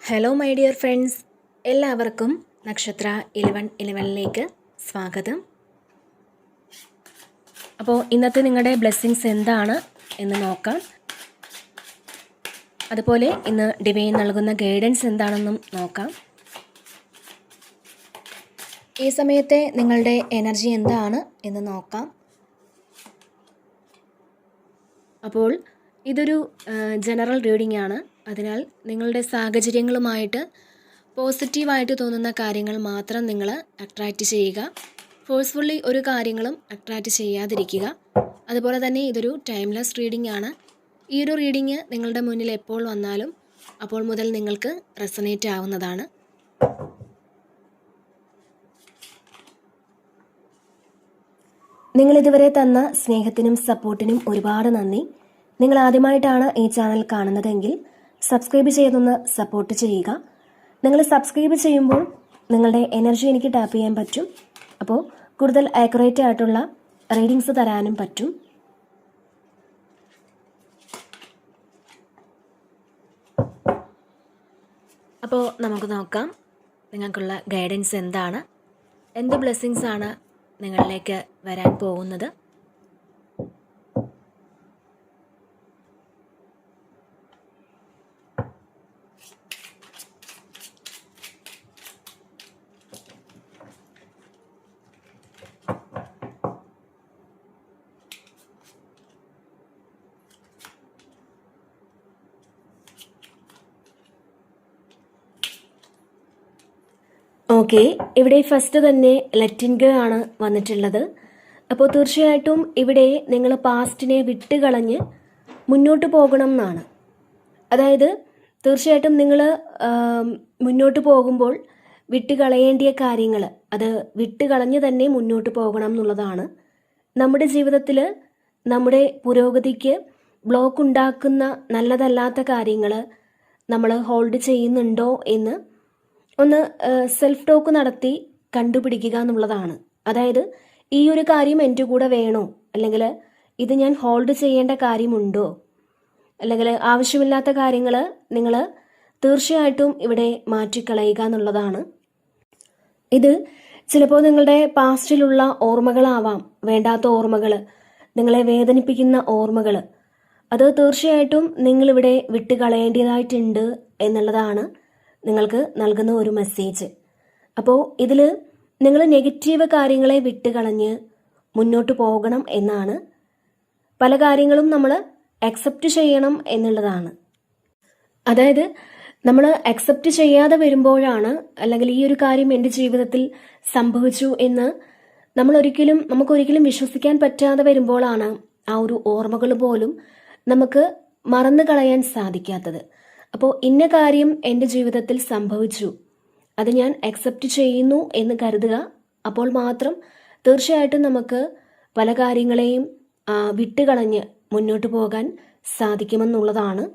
Hello my dear friends, എല്ലാവർക്കും നക്ഷത്ര 1111ലേക്ക് സ്വാഗതം. അപ്പോൾ ഇന്നത്തെ നിങ്ങളുടെ ബ്ലെസ്സിങ്സ് എന്താണ് എന്ന് നോക്കാം. അതുപോലെ ഇന്ന് ഡിവൈൻ നൽകുന്ന ഗൈഡൻസ് എന്താണെന്നും നോക്കാം. ഈ സമയത്തെ നിങ്ങളുടെ എനർജി എന്താണ് എന്ന് നോക്കാം. അപ്പോൾ ഇതൊരു ജനറൽ റീഡിംഗ് ആണ്. അതിനാൽ നിങ്ങളുടെ സാഹചര്യങ്ങളുമായിട്ട് പോസിറ്റീവായിട്ട് തോന്നുന്ന കാര്യങ്ങൾ മാത്രം നിങ്ങൾ അട്രാക്റ്റ് ചെയ്യുക. ഫോഴ്സ്ഫുള്ളി ഒരു കാര്യങ്ങളും അട്രാക്റ്റ് ചെയ്യാതിരിക്കുക. അതുപോലെ തന്നെ ഇതൊരു ടൈംലെസ് റീഡിംഗ് ആണ്. ഈ ഒരു റീഡിംഗ് നിങ്ങളുടെ മുന്നിൽ എപ്പോൾ വന്നാലും അപ്പോൾ മുതൽ നിങ്ങൾക്ക് റെസനേറ്റ് ആവുന്നതാണ്. നിങ്ങളിതുവരെ തന്ന സ്നേഹത്തിനും സപ്പോർട്ടിനും ഒരുപാട് നന്ദി. നിങ്ങൾ ആദ്യമായിട്ടാണ് ഈ ചാനൽ കാണുന്നതെങ്കിൽ സബ്സ്ക്രൈബ് ചെയ്തൊന്ന് സപ്പോർട്ട് ചെയ്യുക. നിങ്ങൾ സബ്സ്ക്രൈബ് ചെയ്യുമ്പോൾ നിങ്ങളുടെ എനർജി എനിക്ക് ടാപ്പ് ചെയ്യാൻ പറ്റും. അപ്പോൾ കൂടുതൽ ആക്യുറേറ്റ് ആയിട്ടുള്ള റീഡിങ്സ് തരാനും പറ്റും. അപ്പോൾ നമുക്ക് നോക്കാം നിങ്ങൾക്കുള്ള ഗൈഡൻസ് എന്താണ്, എന്ത് ബ്ലെസ്സിങ്സ് ആണ് നിങ്ങളിലേക്ക് വരാൻ പോകുന്നത്. ഓക്കെ, ഇവിടെ ഫസ്റ്റ് തന്നെ ലെറ്റിൻഗ് ആണ് വന്നിട്ടുള്ളത്. അപ്പോൾ തീർച്ചയായിട്ടും ഇവിടെ നിങ്ങൾ പാസ്റ്റിനെ വിട്ടുകളഞ്ഞ് മുന്നോട്ട് പോകണം എന്നാണ്. അതായത് തീർച്ചയായിട്ടും നിങ്ങൾ മുന്നോട്ട് പോകുമ്പോൾ വിട്ടുകളയേണ്ടിയ കാര്യങ്ങൾ അത് വിട്ടുകളഞ്ഞ് തന്നെ മുന്നോട്ട് പോകണം എന്നുള്ളതാണ്. നമ്മുടെ ജീവിതത്തിൽ നമ്മുടെ പുരോഗതിക്ക് ബ്ലോക്ക് ഉണ്ടാക്കുന്ന നല്ലതല്ലാത്ത കാര്യങ്ങൾ നമ്മൾ ഹോൾഡ് ചെയ്യുന്നുണ്ടോ എന്ന് ഒന്ന് സെൽഫ് ടോക്ക് നടത്തി കണ്ടുപിടിക്കുക എന്നുള്ളതാണ്. അതായത് ഈ ഒരു കാര്യം എൻ്റെ കൂടെ വേണോ, അല്ലെങ്കിൽ ഇത് ഞാൻ ഹോൾഡ് ചെയ്യേണ്ട കാര്യമുണ്ടോ, അല്ലെങ്കിൽ ആവശ്യമില്ലാത്ത കാര്യങ്ങൾ നിങ്ങൾ തീർച്ചയായിട്ടും ഇവിടെ മാറ്റിക്കളയുക എന്നുള്ളതാണ്. ഇത് ചിലപ്പോൾ നിങ്ങളുടെ പാസ്റ്റിലുള്ള ഓർമ്മകളാവാം, വേണ്ടാത്ത ഓർമ്മകൾ, നിങ്ങളെ വേദനിപ്പിക്കുന്ന ഓർമ്മകൾ. അത് തീർച്ചയായിട്ടും നിങ്ങളിവിടെ വിട്ടുകളയേണ്ടതായിട്ടുണ്ട് എന്നുള്ളതാണ് നിങ്ങൾക്ക് നൽകുന്ന ഒരു മെസ്സേജ്. അപ്പോൾ ഇതിൽ നിങ്ങൾ നെഗറ്റീവ് കാര്യങ്ങളെ വിട്ടുകളഞ്ഞ് മുന്നോട്ട് പോകണം എന്നാണ്. പല കാര്യങ്ങളും നമ്മൾ അക്സെപ്റ്റ് ചെയ്യണം എന്നുള്ളതാണ്. അതായത് നമ്മൾ അക്സെപ്റ്റ് ചെയ്യാതെ വരുമ്പോഴാണ്, അല്ലെങ്കിൽ ഈ ഒരു കാര്യം എൻ്റെ ജീവിതത്തിൽ സംഭവിച്ചു എന്ന് നമുക്കൊരിക്കലും വിശ്വസിക്കാൻ പറ്റാതെ വരുമ്പോഴാണ് ആ ഒരു ഓർമ്മകൾ പോലും നമുക്ക് മറന്നു കളയാൻ സാധിക്കാത്തത്. അപ്പോൾ ഇന്ന കാര്യം എൻ്റെ ജീവിതത്തിൽ സംഭവിച്ചു, അത് ഞാൻ അക്സെപ്റ്റ് ചെയ്യുന്നു എന്ന് കരുതുക. അപ്പോൾ മാത്രം തീർച്ചയായിട്ടും നമുക്ക് പല കാര്യങ്ങളെയും വിട്ടുകളഞ്ഞ് മുന്നോട്ട് പോകാൻ സാധിക്കുമെന്നുള്ളതാണ്.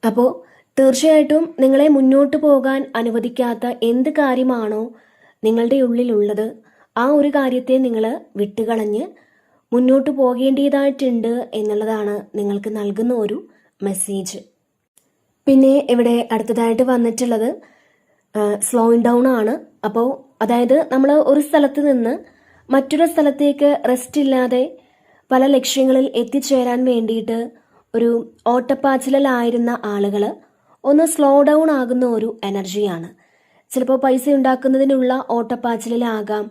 അപ്പോൾ തീർച്ചയായിട്ടും നിങ്ങളെ മുന്നോട്ട് പോകാൻ അനുവദിക്കാത്ത എന്ത് കാര്യമാണോ നിങ്ങളുടെ ഉള്ളിലുള്ളത്, ആ ഒരു കാര്യത്തെ നിങ്ങൾ വിട്ടുകളഞ്ഞ് മുന്നോട്ട് പോകേണ്ടതായിട്ടുണ്ട് എന്നുള്ളതാണ് നിങ്ങൾക്ക് നൽകുന്ന ഒരു മെസ്സേജ്. പിന്നെ ഇവിടെ അടുത്തതായിട്ട് വന്നിട്ടുള്ളത് സ്ലോയിങ് ഡൗൺ ആണ്. അപ്പോൾ അതായത് നമ്മൾ ഒരു സ്ഥലത്ത് നിന്ന് മറ്റൊരു സ്ഥലത്തേക്ക് റെസ്റ്റ് ഇല്ലാതെ പല ലക്ഷ്യങ്ങളിൽ എത്തിച്ചേരാൻ വേണ്ടിയിട്ട് ഒരു ഓട്ടപ്പാച്ചിലായിരുന്ന ആളുകൾ ഒന്ന് സ്ലോ ഡൗൺ ആകുന്ന ഒരു എനർജിയാണ്. ചിലപ്പോൾ പൈസ ഉണ്ടാക്കുന്നതിനുള്ള ഓട്ടപ്പാച്ചിലാകാം.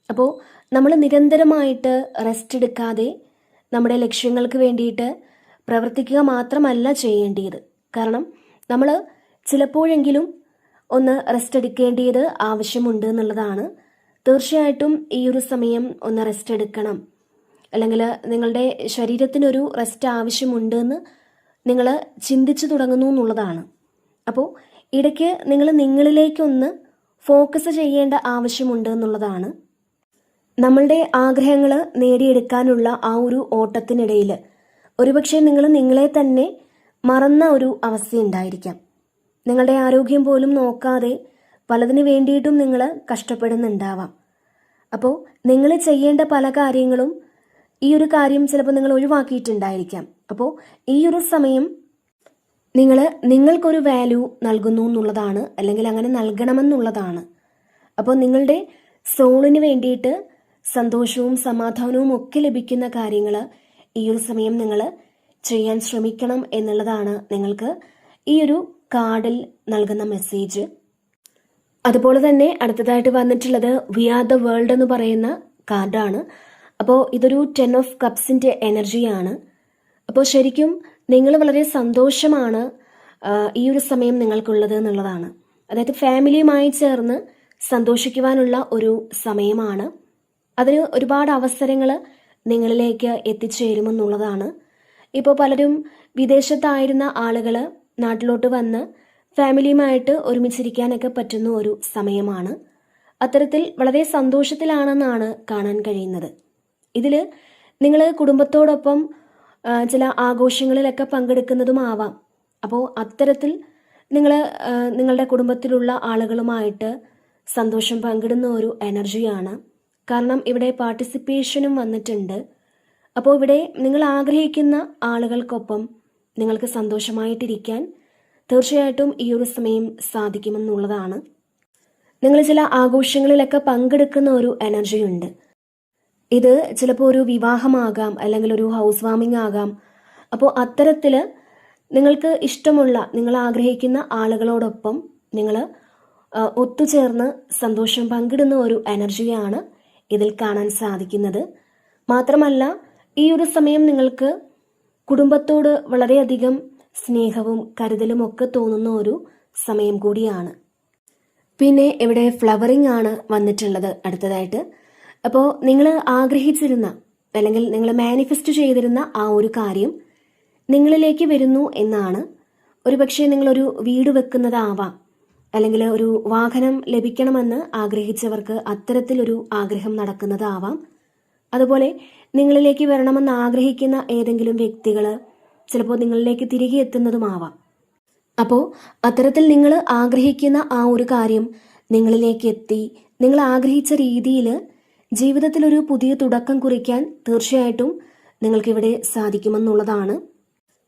അപ്പോൾ നമ്മൾ നിരന്തരമായിട്ട് റെസ്റ്റ് എടുക്കാതെ നമ്മുടെ ലക്ഷ്യങ്ങൾക്ക് വേണ്ടിയിട്ട് പ്രവർത്തിക്കുക മാത്രമല്ല ചെയ്യേണ്ടത്. കാരണം നമ്മൾ ചിലപ്പോഴെങ്കിലും ഒന്ന് റെസ്റ്റ് എടുക്കേണ്ടത് ആവശ്യമുണ്ട് എന്നുള്ളതാണ്. തീർച്ചയായിട്ടും ഈ ഒരു സമയം ഒന്ന് റെസ്റ്റ് എടുക്കണം, അല്ലെങ്കിൽ നിങ്ങളുടെ ശരീരത്തിനൊരു റെസ്റ്റ് ആവശ്യമുണ്ട് എന്ന് നിങ്ങൾ ചിന്തിച്ചു തുടങ്ങുന്നു എന്നുള്ളതാണ്. അപ്പോൾ ഇടയ്ക്ക് നിങ്ങൾ നിങ്ങളിലേക്കൊന്ന് ഫോക്കസ് ചെയ്യേണ്ട ആവശ്യമുണ്ട് എന്നുള്ളതാണ്. നമ്മളുടെ ആഗ്രഹങ്ങൾ നേടിയെടുക്കാനുള്ള ആ ഒരു ഓട്ടത്തിനിടയിൽ ഒരുപക്ഷെ നിങ്ങൾ നിങ്ങളെ തന്നെ മറന്ന ഒരു അവസ്ഥയുണ്ടായിരിക്കാം. നിങ്ങളുടെ ആരോഗ്യം പോലും നോക്കാതെ പലതിനു വേണ്ടിയിട്ടും നിങ്ങൾ കഷ്ടപ്പെടുന്നുണ്ടാവാം. അപ്പോൾ നിങ്ങൾ ചെയ്യേണ്ട പല കാര്യങ്ങളും ഈ ഒരു കാര്യം ചിലപ്പോൾ നിങ്ങൾ ഒഴിവാക്കിയിട്ടുണ്ടായിരിക്കാം. അപ്പോൾ ഈ ഒരു സമയം നിങ്ങൾക്കൊരു വാല്യൂ നൽകുന്നു എന്നുള്ളതാണ്, അല്ലെങ്കിൽ അങ്ങനെ നൽകണമെന്നുള്ളതാണ്. അപ്പോൾ നിങ്ങളുടെ സോളിന് വേണ്ടിയിട്ട് സന്തോഷവും സമാധാനവും ഒക്കെ ലഭിക്കുന്ന കാര്യങ്ങൾ ഈ ഒരു സമയം നിങ്ങൾ ചെയ്യാൻ ശ്രമിക്കണം എന്നുള്ളതാണ് നിങ്ങൾക്ക് ഈ ഒരു കാർഡിൽ നൽകുന്ന മെസ്സേജ്. അതുപോലെ തന്നെ അടുത്തതായിട്ട് വന്നിട്ടുള്ളത് വി ആർ ദ വേൾഡ് എന്ന് പറയുന്ന കാർഡാണ്. അപ്പോൾ ഇതൊരു 10 ഓഫ് കപ്സിൻ്റെ എനർജിയാണ്. അപ്പോൾ ശരിക്കും നിങ്ങൾ വളരെ സന്തോഷമാണ് ഈ ഒരു സമയം നിങ്ങൾക്കുള്ളത് എന്നുള്ളതാണ്. അതായത് ഫാമിലിയുമായി ചേർന്ന് സന്തോഷിക്കുവാനുള്ള ഒരു സമയമാണ്. അതിന് ഒരുപാട് അവസരങ്ങൾ നിങ്ങളിലേക്ക് എത്തിച്ചേരുമെന്നുള്ളതാണ്. ഇപ്പോൾ പലരും വിദേശത്തായിരുന്ന ആളുകൾ നാട്ടിലോട്ട് വന്ന് ഫാമിലിയുമായിട്ട് ഒരുമിച്ചിരിക്കാനൊക്കെ പറ്റുന്ന ഒരു സമയമാണ്. അത്തരത്തിൽ വളരെ സന്തോഷത്തിലാണെന്നാണ് കാണാൻ കഴിയുന്നത്. ഇതിൽ നിങ്ങൾ കുടുംബത്തോടൊപ്പം ചില ആഘോഷങ്ങളിലൊക്കെ പങ്കെടുക്കുന്നതുമാവാം. അപ്പോൾ അത്തരത്തിൽ നിങ്ങളുടെ കുടുംബത്തിലുള്ള ആളുകളുമായിട്ട് സന്തോഷം പങ്കിടുന്ന ഒരു എനർജിയാണ്. കാരണം ഇവിടെ പാർട്ടിസിപ്പേഷനും വന്നിട്ടുണ്ട്. അപ്പോൾ ഇവിടെ നിങ്ങൾ ആഗ്രഹിക്കുന്ന ആളുകൾക്കൊപ്പം നിങ്ങൾക്ക് സന്തോഷമായിട്ടിരിക്കാൻ തീർച്ചയായിട്ടും ഈ ഒരു സമയം സാധിക്കുമെന്നുള്ളതാണ്. നിങ്ങൾ ചില ആഘോഷങ്ങളിലൊക്കെ പങ്കെടുക്കുന്ന ഒരു എനർജിയുണ്ട്. ഇത് ചിലപ്പോൾ ഒരു വിവാഹമാകാം, അല്ലെങ്കിൽ ഒരു ഹൗസ് വാമിംഗ് ആകാം. അപ്പോൾ അത്തരത്തിൽ നിങ്ങൾക്ക് ഇഷ്ടമുള്ള, നിങ്ങൾ ആഗ്രഹിക്കുന്ന ആളുകളോടൊപ്പം നിങ്ങൾ ഒത്തുചേർന്ന് സന്തോഷം പങ്കിടുന്ന ഒരു എനർജിയാണ് ഇതിൽ കാണാൻ സാധിക്കുന്നത്. മാത്രമല്ല ഈ ഒരു സമയം നിങ്ങൾക്ക് കുടുംബത്തോട് വളരെയധികം സ്നേഹവും കരുതലും ഒക്കെ തോന്നുന്ന ഒരു സമയം കൂടിയാണ്. പിന്നെ ഇവിടെ ഫ്ലവറിംഗ് ആണ് വന്നിട്ടുള്ളത് അടുത്തതായിട്ട്. അപ്പോൾ നിങ്ങൾ ആഗ്രഹിച്ചിരുന്ന, അല്ലെങ്കിൽ നിങ്ങൾ മാനിഫെസ്റ്റ് ചെയ്തിരുന്ന ആ ഒരു കാര്യം നിങ്ങളിലേക്ക് വരുന്നു എന്നാണ്. ഒരുപക്ഷെ നിങ്ങളൊരു വീട് വെക്കുന്നതാവാം, അല്ലെങ്കിൽ ഒരു വാഹനം ലഭിക്കണമെന്ന് ആഗ്രഹിച്ചവർക്ക് അത്തരത്തിലൊരു ആഗ്രഹം നടക്കുന്നതാവാം. അതുപോലെ നിങ്ങളിലേക്ക് വരണമെന്ന് ആഗ്രഹിക്കുന്ന ഏതെങ്കിലും വ്യക്തികൾ ചിലപ്പോൾ നിങ്ങളിലേക്ക് തിരികെ എത്തുന്നതുമാവാം. അപ്പോൾ അത്തരത്തിൽ നിങ്ങൾ ആഗ്രഹിക്കുന്ന ആ ഒരു കാര്യം നിങ്ങളിലേക്ക് എത്തി, നിങ്ങൾ ആഗ്രഹിച്ച രീതിയിൽ ജീവിതത്തിലൊരു പുതിയ തുടക്കം കുറിക്കാൻ തീർച്ചയായിട്ടും നിങ്ങൾക്കിവിടെ സാധിക്കുമെന്നുള്ളതാണ്.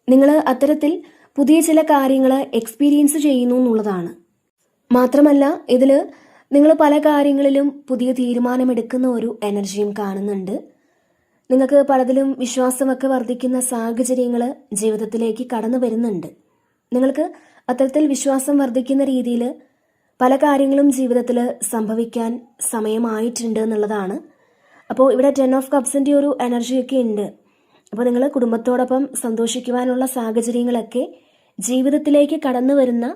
നിങ്ങൾ അത്തരത്തിൽ പുതിയ ചില കാര്യങ്ങൾ എക്സ്പീരിയൻസ് ചെയ്യുന്നു എന്നുള്ളതാണ്. മാത്രമല്ല ഇതിൽ നിങ്ങൾ പല കാര്യങ്ങളിലും പുതിയ തീരുമാനമെടുക്കുന്ന ഒരു എനർജിയും കാണുന്നുണ്ട്. നിങ്ങൾക്ക് പലതിലും വിശ്വാസമൊക്കെ വർദ്ധിക്കുന്ന സാഹചര്യങ്ങൾ ജീവിതത്തിലേക്ക് കടന്നു വരുന്നുണ്ട്. നിങ്ങൾക്ക് അത്തരത്തിൽ വിശ്വാസം വർദ്ധിക്കുന്ന രീതിയിൽ പല കാര്യങ്ങളും ജീവിതത്തിൽ സംഭവിക്കാൻ സമയമായിട്ടുണ്ട് എന്നുള്ളതാണ്. അപ്പോൾ ഇവിടെ 10 ഓഫ് കപ്സിൻ്റെ ഒരു എനർജിയൊക്കെ ഉണ്ട്. അപ്പോൾ നിങ്ങൾ കുടുംബത്തോടൊപ്പം സന്തോഷിക്കുവാനുള്ള സാഹചര്യങ്ങളൊക്കെ ജീവിതത്തിലേക്ക് കടന്നു വരുന്ന